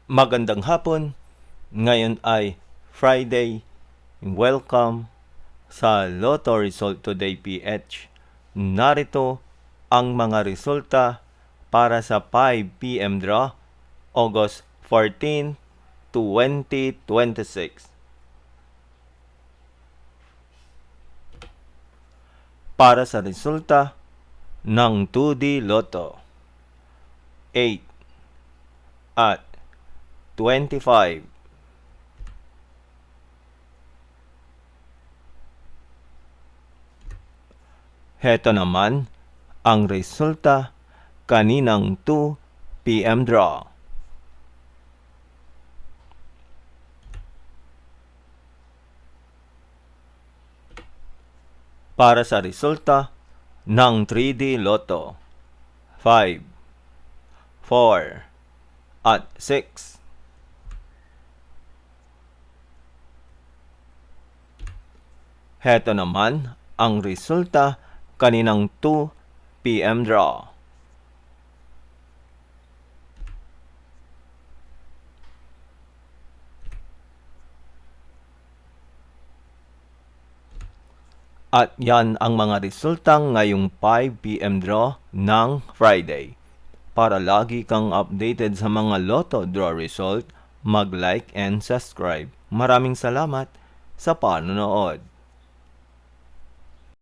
Magandang hapon. Ngayon ay Friday. Welcome sa Lotto Result Today PH. Narito ang mga resulta para sa 5 PM draw, August 14, 2026. Para sa resulta ng 2D Lotto, 8 at 25. Heto naman ang resulta kaninang 2 PM draw. Para sa resulta ng 3D Lotto, 5, 4, at 6. Heto naman ang resulta kaninang 2 PM draw. At yan ang mga resulta ngayong 5 PM draw ng Friday. Para lagi kang updated sa mga Lotto draw result, mag-like and subscribe. Maraming salamat sa panonood.